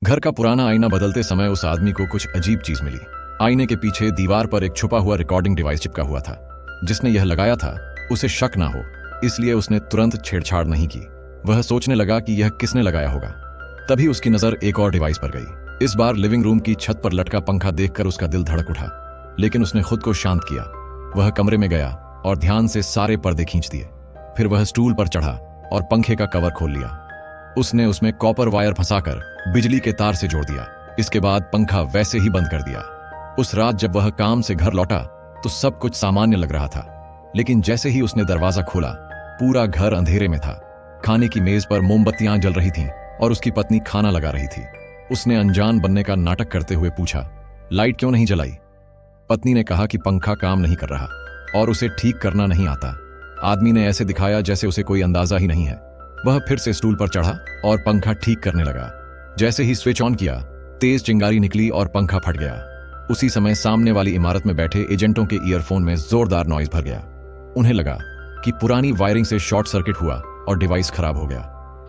घर का पुराना आईना बदलते समय उस आदमी को कुछ अजीब चीज मिली। आईने के पीछे दीवार पर एक छुपा हुआ रिकॉर्डिंग डिवाइस चिपका हुआ था। जिसने यह लगाया था उसे शक ना हो, इसलिए उसने तुरंत छेड़छाड़ नहीं की। वह सोचने लगा कि यह किसने लगाया होगा। तभी उसकी नजर एक और डिवाइस पर गई। इस बार लिविंग रूम की छत पर लटका पंखा देखकर उसका दिल धड़क उठा, लेकिन उसने खुद को शांत किया। वह कमरे में गया और ध्यान से सारे पर्दे खींच दिए। फिर वह स्टूल पर चढ़ा और पंखे का कवर खोल लिया। उसने उसमें कॉपर वायर फंसाकर बिजली के तार से जोड़ दिया। इसके बाद पंखा वैसे ही बंद कर दिया। उस रात जब वह काम से घर लौटा तो सब कुछ सामान्य लग रहा था, लेकिन जैसे ही उसने दरवाजा खोला पूरा घर अंधेरे में था। खाने की मेज पर मोमबत्तियां जल रही थीं और उसकी पत्नी खाना लगा रही थी। उसने अनजान बनने का नाटक करते हुए पूछा, लाइट क्यों नहीं जलाई? पत्नी ने कहा कि पंखा काम नहीं कर रहा और उसे ठीक करना नहीं आता। आदमी ने ऐसे दिखाया जैसे उसे कोई अंदाजा ही नहीं है। वह फिर से स्टूल पर चढ़ा और पंखा ठीक करने लगा। जैसे ही स्विच ऑन किया तेज चिंगारी निकली और पंखा फट गया। उसी समय सामने वाली इमारत में बैठे एजेंटों के ईयरफोन में जोरदार नॉइज भर गया। उन्हें लगा कि पुरानी वायरिंग से शॉर्ट सर्किट हुआ और डिवाइस खराब हो गया।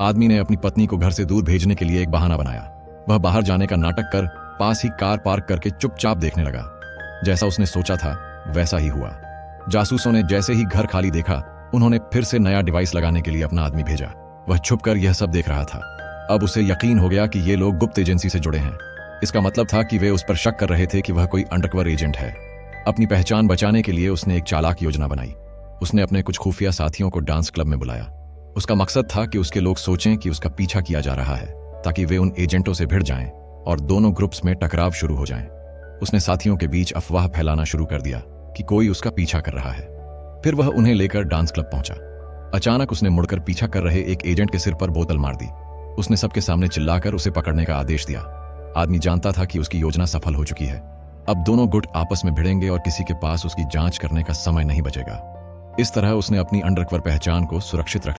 आदमी ने अपनी पत्नी को घर से दूर भेजने के लिए एक बहाना बनाया। वह बाहर जाने का नाटक कर पास ही कार पार्क करके चुपचाप देखने लगा। जैसा उसने सोचा था वैसा ही हुआ। जासूसों ने जैसे ही घर खाली देखा उन्होंने फिर से नया डिवाइस लगाने के लिए अपना आदमी भेजा। वह छुपकर यह सब देख रहा था। अब उसे यकीन हो गया कि ये लोग गुप्त एजेंसी से जुड़े हैं। इसका मतलब था कि वे उस पर शक कर रहे थे कि वह कोई अंडरकवर एजेंट है। अपनी पहचान बचाने के लिए उसने एक चालाक योजना बनाई। उसने अपने कुछ खुफिया साथियों को डांस क्लब में बुलाया। उसका मकसद था कि उसके लोग सोचें कि उसका पीछा किया जा रहा है, ताकि वे उन एजेंटों से भिड़ जाएं और दोनों ग्रुप्स में टकराव शुरू हो जाएं। उसने साथियों के बीच अफवाह फैलाना शुरू कर दिया कि कोई उसका पीछा कर रहा है। फिर वह उन्हें लेकर डांस क्लब पहुंचा। अचानक उसने मुड़कर पीछा कर रहे एक एजेंट के सिर पर बोतल मार दी। उसने सबके सामने चिल्लाकर उसे पकड़ने का आदेश दिया। आदमी जानता था कि उसकी योजना सफल हो चुकी है। अब दोनों गुट आपस में भिड़ेंगे और किसी के पास उसकी जांच करने का समय नहीं बचेगा। इस तरह उसने अपनी अंडरकवर पहचान को सुरक्षित रखा।